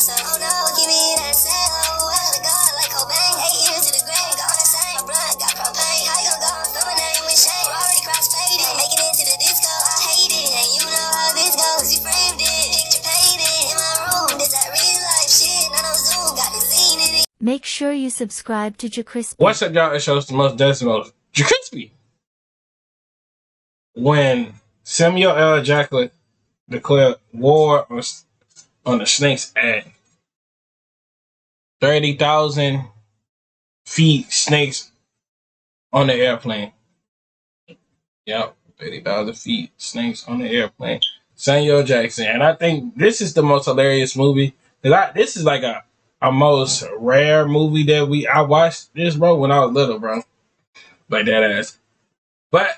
myself. Oh no, give me that cell. Oh, I gotta go like Cobain. 8 years to the grave, gone insane. My blood got propane. How you gon' go and throw my name with shame? Already cross-faded, making it to the disco. I hate it, and you know how this goes. You framed it, picture painted in my room. This that real life shit, not on Zoom. Got the scene in it. Make sure you subscribe to JerCrispy. What's up, y'all? It shows the most decimal JerCrispy. When Samuel L. Jackson declared war on the Snakes Act, 30,000 feet snakes on the airplane. Yep, 30,000 feet snakes on the airplane. Samuel Jackson. And I think this is the most hilarious movie. This is like a most rare movie that I watched this, bro, when I was little, bro. Like that ass. But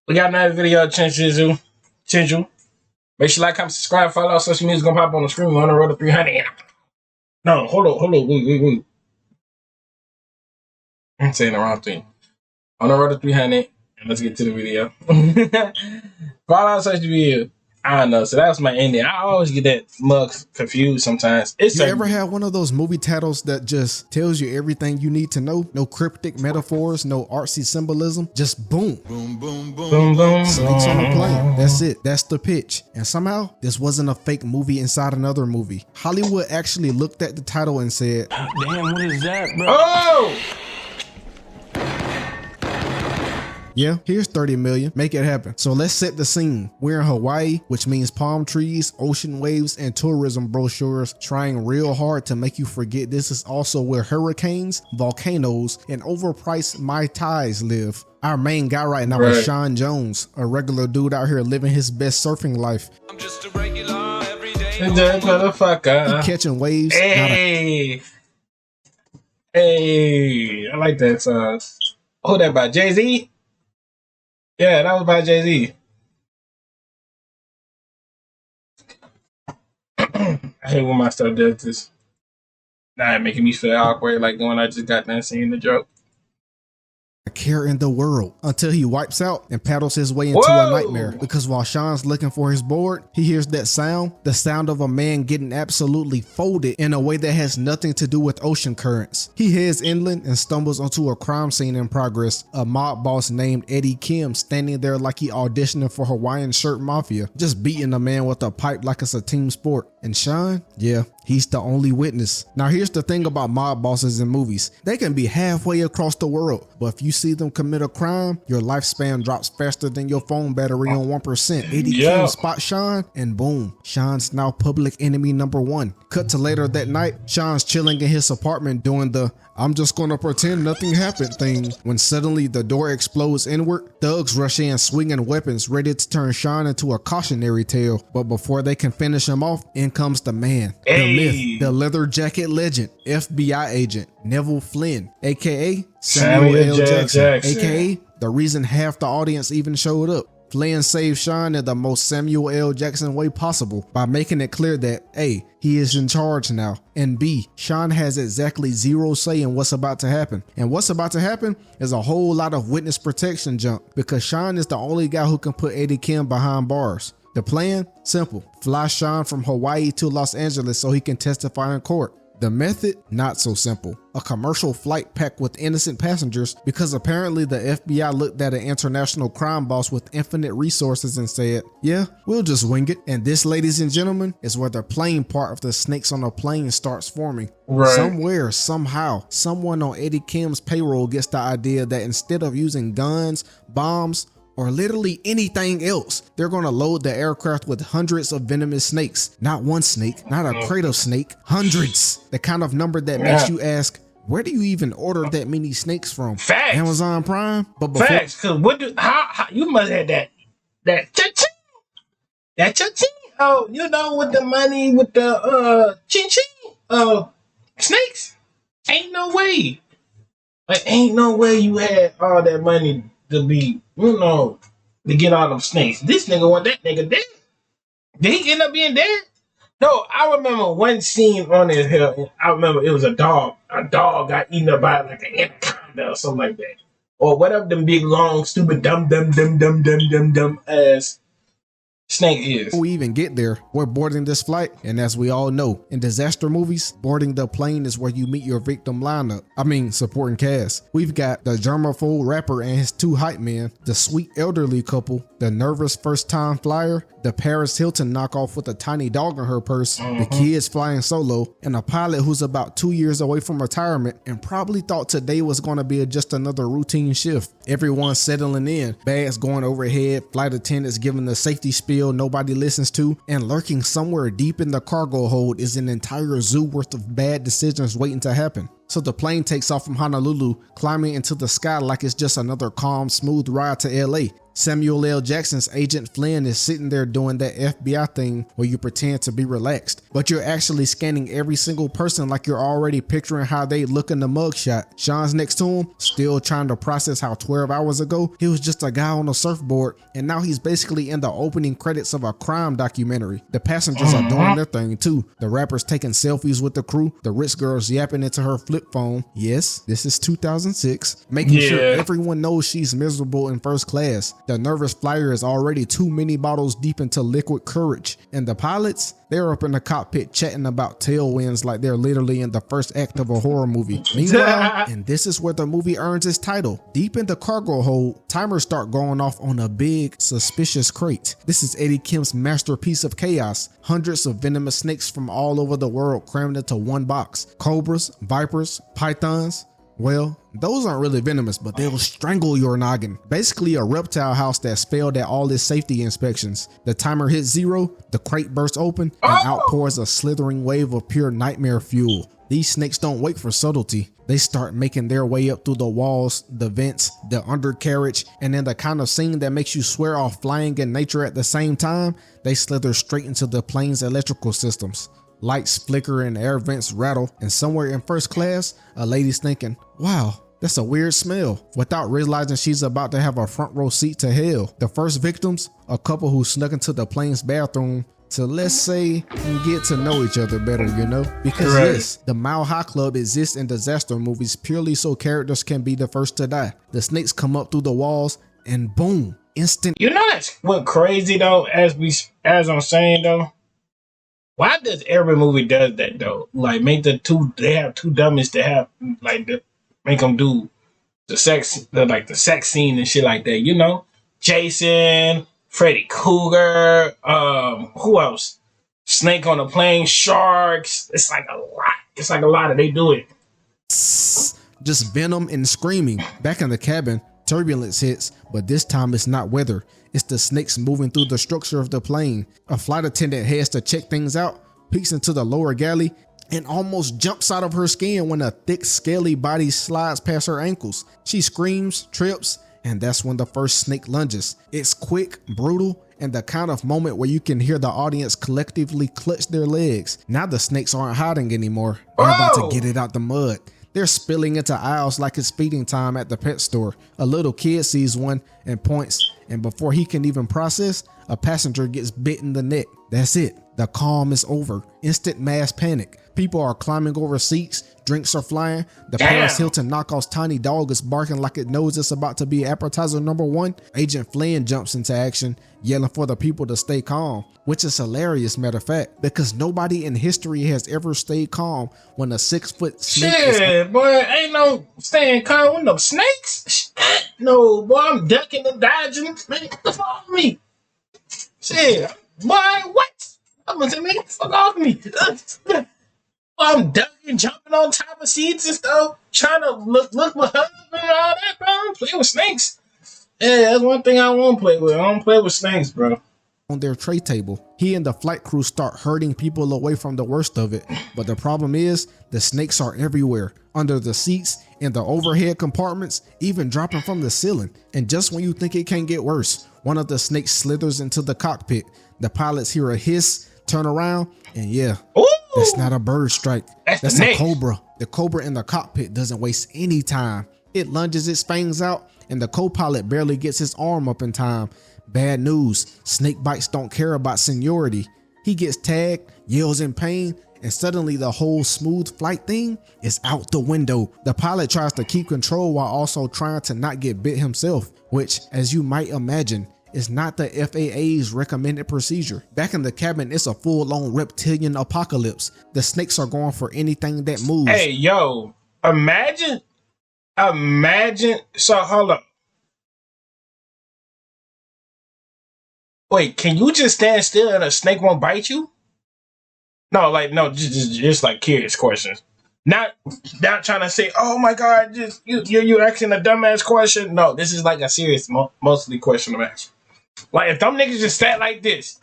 we got another video of Chinchu. Make sure you like, comment, subscribe, follow our social media. It's gonna pop on the screen. We're on the road to 300. No, hold on. Wait. I'm saying the wrong thing. On the road to 300. And let's get to the video. Follow our social media. I don't know. So that was my ending. I always get that mug confused sometimes. You ever have one of those movie titles that just tells you everything you need to know? No cryptic metaphors, no artsy symbolism. Just boom. Boom, boom, boom. Boom, boom. Snakes on a plane. That's it. That's the pitch. And somehow, this wasn't a fake movie inside another movie. Hollywood actually looked at the title and said, Damn, what is that, bro? Oh! yeah, here's 30 million. Make it happen. So let's set the scene. We're in Hawaii, which means palm trees, ocean waves, and tourism brochures trying real hard to make you forget this is also where hurricanes, volcanoes, and overpriced Mai Tais live. Our main guy right now is Sean Jones, a regular dude out here living his best surfing life. I'm just a regular, everyday motherfucker. He catching waves. Hey, I like that song. Oh, that by Jay-Z? Yeah, that was by Jay-Z. I hate when my stuff does this. Nah, it making me feel awkward, like when I just got done seeing the joke. Care in the world until he wipes out and paddles his way into a nightmare, because while Sean's looking for his board, he hears that sound, the sound of a man getting absolutely folded in a way that has nothing to do with ocean currents. He heads inland and stumbles onto a crime scene in progress, a mob boss named Eddie Kim standing there like he auditioning for Hawaiian Shirt Mafia, just beating a man with a pipe like it's a team sport. And Sean, yeah, he's the only witness. Now here's the thing about mob bosses in movies. They can be halfway across the world, but if you see them commit a crime, your lifespan drops faster than your phone battery on 1%. Eddie Kim spots Sean, and boom, Sean's now public enemy number one. Cut to later that night, Sean's chilling in his apartment doing the "I'm just gonna pretend nothing happened" thing, when suddenly the door explodes inward. Thugs rush in swinging weapons, ready to turn Sean into a cautionary tale. But before they can finish him off, in comes the man, the myth, the leather jacket legend, FBI agent Neville Flynn, aka Samuel L. Jackson, aka the reason half the audience even showed up. Flynn saved Sean in the most Samuel L. Jackson way possible by making it clear that A, he is in charge now, and B, Sean has exactly zero say in what's about to happen. And what's about to happen is a whole lot of witness protection junk, because Sean is the only guy who can put Eddie Kim behind bars. The plan? Simple. Fly Sean from Hawaii to Los Angeles so he can testify in court. The method? Not so simple. A commercial flight packed with innocent passengers, because apparently the FBI looked at an international crime boss with infinite resources and said, yeah, we'll just wing it. And this, ladies and gentlemen, is where the plane part of the snakes on a plane starts forming. Somewhere, somehow, someone on Eddie Kim's payroll gets the idea that instead of using guns, bombs, or literally anything else, they're gonna load the aircraft with hundreds of venomous snakes. Not one snake, not a crate of snake, hundreds. The kind of number that makes you ask, where do you even order that many snakes from? Facts. Amazon Prime? But before, facts, cause how you must have that cha-ching. Oh, you know, with the money, with the ching-ching snakes. Ain't no way. Like, ain't no way you had all that money to be, you know, to get all them snakes. This nigga want that nigga dead. Did he end up being dead? No, I remember one scene on his hill. I remember it was a dog. A dog got eaten up by like an anaconda or something like that. Or whatever them big, long, stupid, dumb ass snake is. Before we even get there, we're boarding this flight, and as we all know, in disaster movies, boarding the plane is where you meet your victim lineup. Supporting cast. We've got the germaphobe rapper and his two hype men, the sweet elderly couple, the nervous first-time flyer, the Paris Hilton knockoff with a tiny dog in her purse, the kids flying solo, and a pilot who's about 2 years away from retirement and probably thought today was going to be just another routine shift. Everyone's settling in, bags going overhead, flight attendants giving the safety spiel nobody listens to, and lurking somewhere deep in the cargo hold is an entire zoo worth of bad decisions waiting to happen. So the plane takes off from Honolulu, climbing into the sky like it's just another calm, smooth ride to LA. Samuel L. Jackson's Agent Flynn is sitting there doing that FBI thing where you pretend to be relaxed, but you're actually scanning every single person like you're already picturing how they look in the mugshot. Sean's next to him, still trying to process how 12 hours ago, he was just a guy on a surfboard, and now he's basically in the opening credits of a crime documentary. The passengers are doing their thing too. The rappers taking selfies with the crew, the rich girls yapping into her flip phone. Yes, this is 2006, making sure everyone knows she's miserable in first class. The nervous flyer is already too many bottles deep into liquid courage. And the pilots, they're up in the cockpit chatting about tailwinds like they're literally in the first act of a horror movie. Meanwhile, and this is where the movie earns its title, deep in the cargo hold, timers start going off on a big, suspicious crate. This is Eddie Kim's masterpiece of chaos. Hundreds of venomous snakes from all over the world crammed into one box. Cobras, vipers, pythons. Well, those aren't really venomous, but they'll strangle your noggin. Basically a reptile house that's failed at all its safety inspections. The timer hits 0, the crate bursts open, and outpours a slithering wave of pure nightmare fuel. These snakes don't wait for subtlety. They start making their way up through the walls, the vents, the undercarriage, and in the kind of scene that makes you swear off flying and nature at the same time, they slither straight into the plane's electrical systems. Lights flicker and air vents rattle, and somewhere in first class, a lady's thinking, wow, that's a weird smell, without realizing she's about to have a front row seat to hell. The first victims, a couple who snuck into the plane's bathroom to, let's say, get to know each other better, because yes, the Mile High Club exists in disaster movies purely so characters can be the first to die. The snakes come up through the walls and boom, instant. That's what crazy though, as I'm saying though. Why does every movie does that though? Like make they have two dummies to have make them do the sex scene and shit like that. Jason, Freddy Krueger, who else? Snake on a plane, sharks. It's like a lot. It's like a lot of they do it. Just venom and screaming. Back in the cabin, turbulence hits, but this time it's not weather. It's the snakes moving through the structure of the plane. A flight attendant heads to check things out, peeks into the lower galley, and almost jumps out of her skin when a thick, scaly body slides past her ankles. She screams, trips, and that's when the first snake lunges. It's quick, brutal, and the kind of moment where you can hear the audience collectively clutch their legs. Now the snakes aren't hiding anymore. They're about to get it out the mud. They're spilling into aisles like it's feeding time at the pet store. A little kid sees one and points, and before he can even process, a passenger gets bit in the neck. That's it. The calm is over. Instant mass panic. People are climbing over seats. Drinks are flying. The Paris Hilton knockoff's tiny dog is barking like it knows it's about to be appetizer number 1. Agent Flynn jumps into action, yelling for the people to stay calm, which is hilarious, matter of fact, because nobody in history has ever stayed calm when a 6-foot snake Shit, boy, ain't no staying calm with no snakes. No, boy, I'm ducking and dodging. Man, fuck off me. Shit, boy, what? I'm gonna say, man, fuck off me. I'm ducking, jumping on top of seats and stuff, trying to look with husband and all that, bro. I don't play with snakes. Yeah, that's one thing I won't play with. I don't play with snakes, bro. On their tray table, he and the flight crew start herding people away from the worst of it. But the problem is, the snakes are everywhere, under the seats, in the overhead compartments, even dropping from the ceiling. And just when you think it can't get worse, one of the snakes slithers into the cockpit. The pilots hear a hiss, turn around, and yeah, that's not a bird strike. That's a cobra. The cobra in the cockpit doesn't waste any time. It lunges its fangs out, and the co-pilot barely gets his arm up in time. Bad news, snake bites don't care about seniority. He gets tagged, yells in pain, and suddenly the whole smooth flight thing is out the window. The pilot tries to keep control while also trying to not get bit himself, which, as you might imagine, is not the FAA's recommended procedure. Back in the cabin, it's a full-on reptilian apocalypse. The snakes are going for anything that moves. Hey, yo, imagine. So, hold up. Wait, can you just stand still and a snake won't bite you? No, just like curious questions. Not trying to say, oh my God, just you're asking a dumbass question. No, this is like a serious, mostly question I'm asking. Like, if them niggas just sat like this,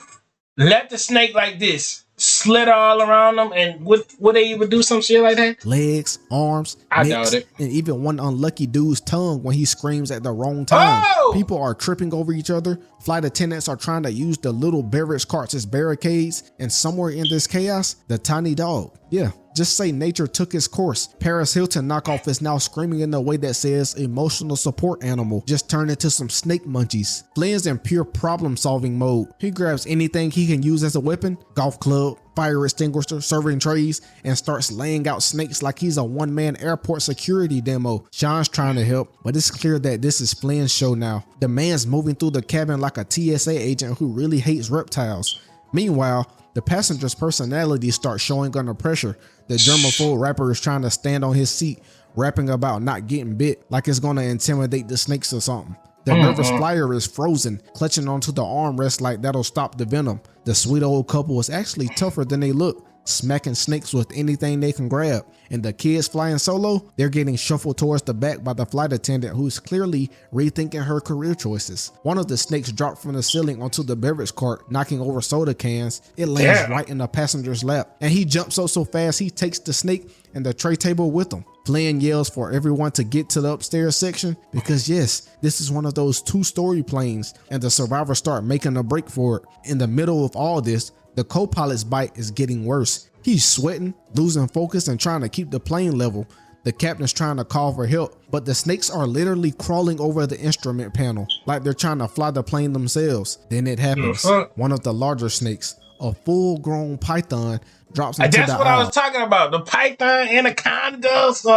let the snake like this, slither all around them, and would they even do some shit like that? Legs, arms, I necks, doubt it. and even one unlucky dude's tongue when he screams at the wrong time. Oh! People are tripping over each other. Flight attendants are trying to use the little beverage carts as barricades, and somewhere in this chaos, the tiny dog. Yeah, just say nature took its course. Paris Hilton knockoff is now screaming in a way that says emotional support animal just turned into some snake munchies. Flynn's in pure problem solving mode. He grabs anything he can use as a weapon, golf club, fire extinguisher, serving trays, and starts laying out snakes like he's a one-man airport security demo. Sean's trying to help, but it's clear that this is Flynn's show now. The man's moving through the cabin like a TSA agent who really hates reptiles. Meanwhile, the passenger's personality starts showing under pressure. The germaphobe rapper is trying to stand on his seat, rapping about not getting bit like it's going to intimidate the snakes or something. The nervous flyer is frozen, clutching onto the armrest like that'll stop the venom. The sweet old couple is actually tougher than they look, smacking snakes with anything they can grab. And the kids flying solo, they're getting shuffled towards the back by the flight attendant who's clearly rethinking her career choices. One of the snakes dropped from the ceiling onto the beverage cart, knocking over soda cans. It lands right in the passenger's lap, and he jumps up so fast he takes the snake and the tray table with him. Flynn yells for everyone to get to the upstairs section because yes, this is one of those 2-story planes, and the survivors start making a break for it. In the middle of all this, the co-pilot's bite is getting worse. He's sweating, losing focus, and trying to keep the plane level. The captain's trying to call for help, but the snakes are literally crawling over the instrument panel like they're trying to fly the plane themselves. Then it happens. One of the larger snakes, a full-grown python, drops into the aisle. That's what I was talking about. The python, anacondas,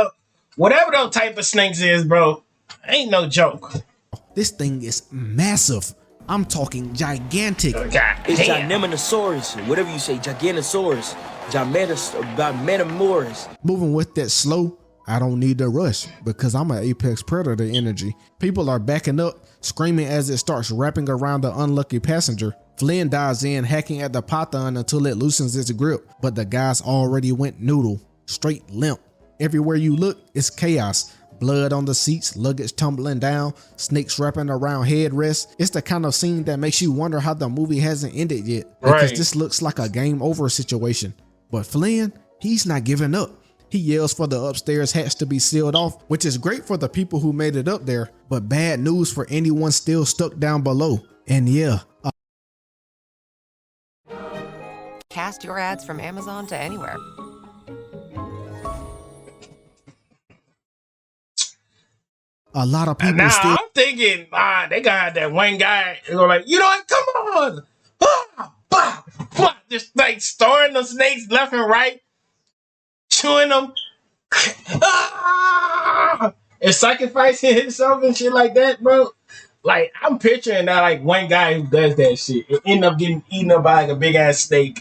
whatever those type of snakes is, bro. Ain't no joke. This thing is massive. I'm talking gigantic. It's Gigantosaurus, whatever you say, Gigantosaurus, Gigantosaurus. Moving with that slow, I don't need to rush because I'm an apex predator energy. People are backing up, screaming as it starts wrapping around the unlucky passenger. Flynn dives in, hacking at the python until it loosens its grip, but the guys already went noodle, straight limp. Everywhere you look, it's chaos. Blood on the seats, luggage tumbling down, snakes wrapping around headrests. It's the kind of scene that makes you wonder how the movie hasn't ended yet, because this looks like a game over situation. But Flynn, he's not giving up. He yells for the upstairs hatch to be sealed off, which is great for the people who made it up there, but bad news for anyone still stuck down below. And yeah, Cast your ads from Amazon to anywhere. a lot of people Now still. I'm thinking, they got that one guy. They're like, you know what? Come on, bah, bah. Just like storing the snakes left and right, chewing them, and sacrificing himself and shit like that, bro. Like, I'm picturing that, like, one guy who does that shit and end up getting eaten up by like a big ass snake.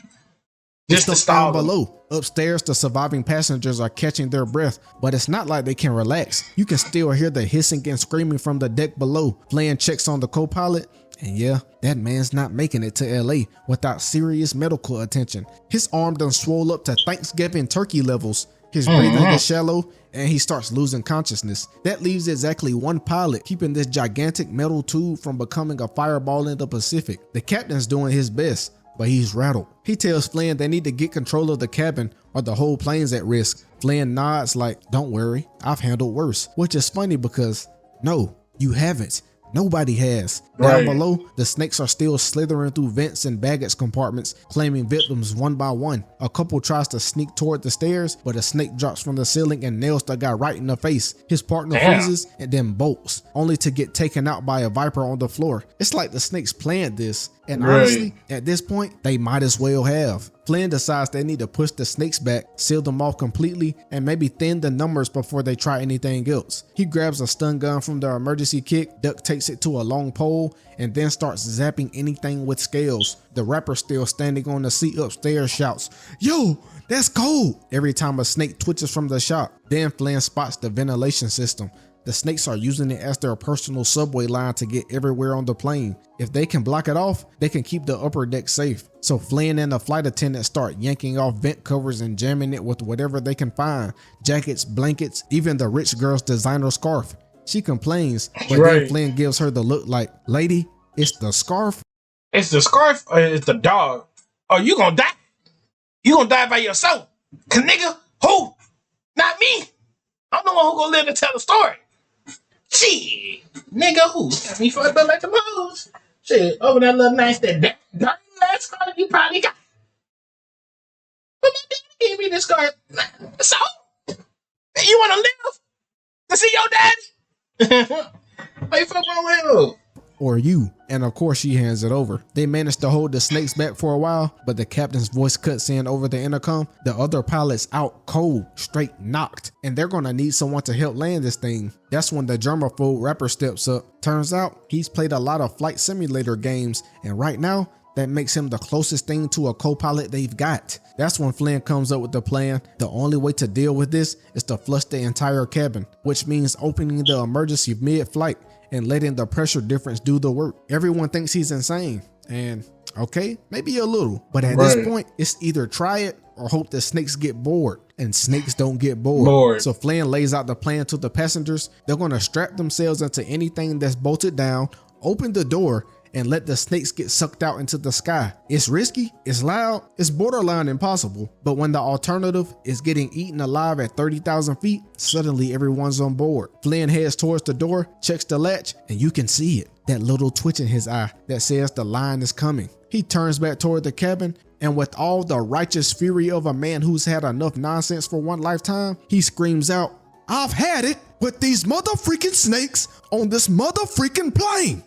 Just to stall below. Upstairs, the surviving passengers are catching their breath, but it's not like they can relax. You can still hear the hissing and screaming from the deck below. Flynn checks on the co-pilot, and yeah, that man's not making it to LA without serious medical attention. His arm done swole up to Thanksgiving turkey levels. His breathing is shallow, and he starts losing consciousness. That leaves exactly one pilot keeping this gigantic metal tube from becoming a fireball in the Pacific. The captain's doing his best, but he's rattled. He tells Flynn they need to get control of the cabin or the whole plane's at risk. Flynn nods like, don't worry, I've handled worse. Which is funny because, no, you haven't. Nobody has. Down below, the snakes are still slithering through vents and baggage compartments, claiming victims one by one. A couple tries to sneak toward the stairs, but a snake drops from the ceiling and nails the guy right in the face. His partner freezes and then bolts, only to get taken out by a viper on the floor. It's like the snakes planned this, and honestly, at this point, they might as well have. Flynn decides they need to push the snakes back, seal them off completely, and maybe thin the numbers before they try anything else. He grabs a stun gun from the emergency kit, duct tapes it to a long pole, and then starts zapping anything with scales. The rapper, still standing on the seat upstairs, shouts, "Yo, that's cold!" every time a snake twitches from the shock. Then Flynn spots the ventilation system. The snakes are using it as their personal subway line to get everywhere on the plane. If they can block it off, they can keep the upper deck safe. So Flynn and the flight attendant start yanking off vent covers and jamming it with whatever they can find. Jackets, blankets, even the rich girl's designer scarf. She complains, but then Flynn gives her the look like, "Lady, it's the scarf." It's the scarf or it's the dog? Oh, you gonna die? You gonna die by yourself? Cause nigga, who? Not me. I'm the one who gonna live to tell the story. Shit, nigga, who got me fucked up like the moves? Shit, over that little nice that last scar you probably got. But my daddy gave me this scar. So, you wanna live to see your daddy? Why you fuck wrong with him? Or you. And of course she hands it over. They manage to hold the snakes back for a while, but the captain's voice cuts in over the intercom. The other pilot's out cold, straight knocked, and they're gonna need someone to help land this thing. That's when the germaphobe rapper steps up. Turns out he's played a lot of flight simulator games, and right now that makes him the closest thing to a co-pilot they've got. That's when Flynn comes up with the plan. The only way to deal with this is to flush the entire cabin, which means opening the emergency mid-flight and letting the pressure difference do the work. Everyone thinks he's insane, and okay, maybe a little, but at this point, it's either try it or hope the snakes get bored, and snakes don't get bored. So Flynn lays out the plan to the passengers. They're gonna strap themselves into anything that's bolted down, open the door, and let the snakes get sucked out into the sky. It's risky, it's loud, it's borderline impossible, but when the alternative is getting eaten alive at 30,000 feet, suddenly everyone's on board. Flynn heads towards the door, checks the latch, and you can see it. That little twitch in his eye that says the line is coming. He turns back toward the cabin, and with all the righteous fury of a man who's had enough nonsense for one lifetime, he screams out, "I've had it with these motherfreaking snakes on this motherfreaking plane."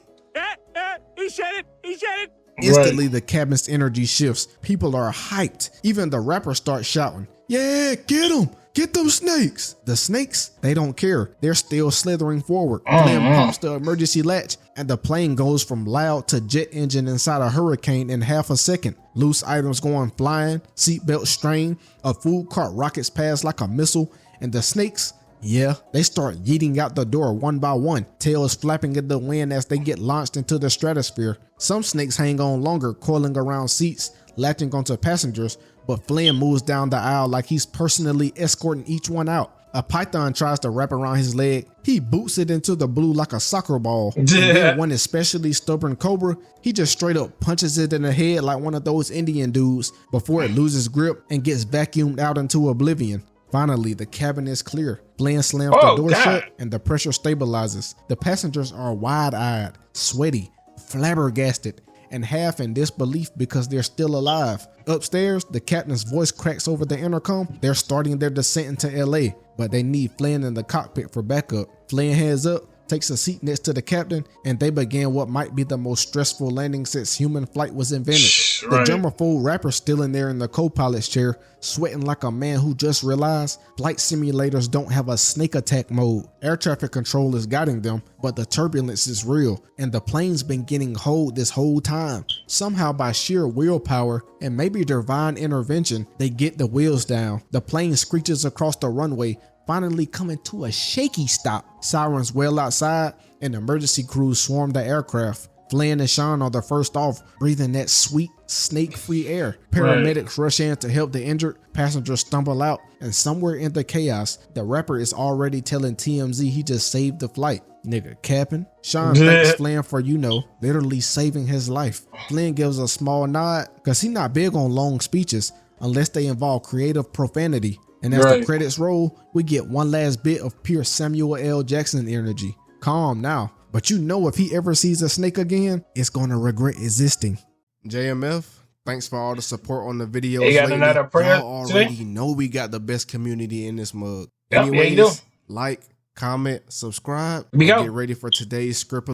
He said it. He said it. Instantly, the cabin's energy shifts. People are hyped. Even the rapper starts shouting, "Yeah, get them! Get them snakes!" The snakes, they don't care. They're still slithering forward. Flynn pops the emergency latch, and the plane goes from loud to jet engine inside a hurricane in half a second. Loose items going flying, seatbelt strained, a food cart rockets past like a missile, and the snakes, yeah, they start yeeting out the door one by one, tails flapping in the wind as they get launched into the stratosphere. Some snakes hang on longer, coiling around seats, latching onto passengers, but Flynn moves down the aisle like he's personally escorting each one out. A python tries to wrap around his leg. He boots it into the blue like a soccer ball. And then one especially stubborn cobra, he just straight up punches it in the head like one of those Indian dudes before it loses grip and gets vacuumed out into oblivion. Finally, the cabin is clear. Flynn slams the door shut and the pressure stabilizes. The passengers are wide-eyed, sweaty, flabbergasted, and half in disbelief because they're still alive. Upstairs, the captain's voice cracks over the intercom. They're starting their descent into LA, but they need Flynn in the cockpit for backup. Flynn heads up, takes a seat next to the captain, and they begin what might be the most stressful landing since human flight was invented. The germaphobe rapper still in there in the co-pilot's chair, sweating like a man who just realized flight simulators don't have a snake attack mode. Air traffic control is guiding them, but the turbulence is real, and the plane's been getting hold this whole time. Somehow by sheer willpower and maybe divine intervention, they get the wheels down. The plane screeches across the runway, finally coming to a shaky stop. Sirens wail outside, and emergency crews swarm the aircraft. Flynn and Sean are the first off, breathing that sweet, snake-free air. Paramedics rush in to help the injured, passengers stumble out, and somewhere in the chaos, the rapper is already telling TMZ he just saved the flight. Nigga capping. Sean thanks Flynn for, literally saving his life. Flynn gives a small nod, cause he's not big on long speeches, unless they involve creative profanity. And as the credits roll, we get one last bit of pure Samuel L. Jackson energy. Calm now, but if he ever sees a snake again, it's gonna regret existing. JMF, thanks for all the support on the videos. You got another prayer Y'all already know we got the best community in this mug. Yep, Anyways, yeah, like, comment, subscribe. We go. Get ready for today's script.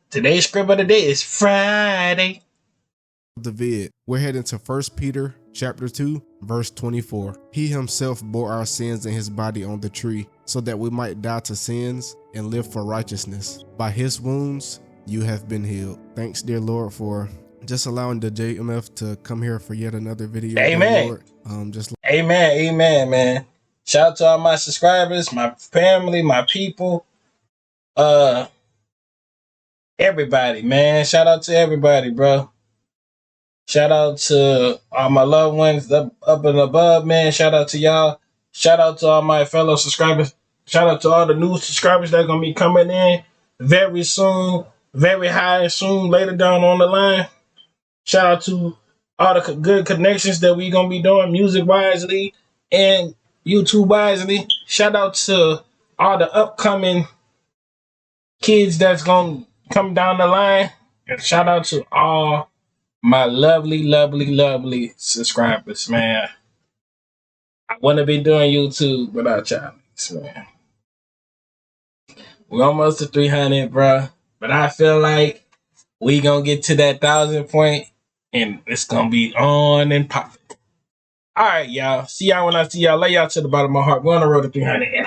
Today's script of the day is Friday. The vid. We're heading to 1 Peter Chapter 2, verse 24. He himself bore our sins in his body on the tree, so that we might die to sins and live for righteousness. By his wounds, you have been healed. Thanks, dear Lord, for just allowing the JMF to come here for yet another video. Amen. Lord. Amen, man. Shout out to all my subscribers, my family, my people, everybody, man. Shout out to everybody, bro. Shout out to all my loved ones up and above, man. Shout out to y'all. Shout out to all my fellow subscribers. Shout out to all the new subscribers that are going to be coming in very soon, very high soon, later down on the line. Shout out to all the good connections that we going to be doing music-wisely and YouTube-wisely. Shout out to all the upcoming kids that's going to come down the line. And shout out to all my lovely subscribers, man. I wouldn't be doing YouTube without y'all, man. We're almost to 300, bro. But I feel like we gonna get to that 1,000 point, and it's gonna be on and popping. All right, y'all. See y'all when I see y'all. Lay y'all to the bottom of my heart. We're on the road to 300.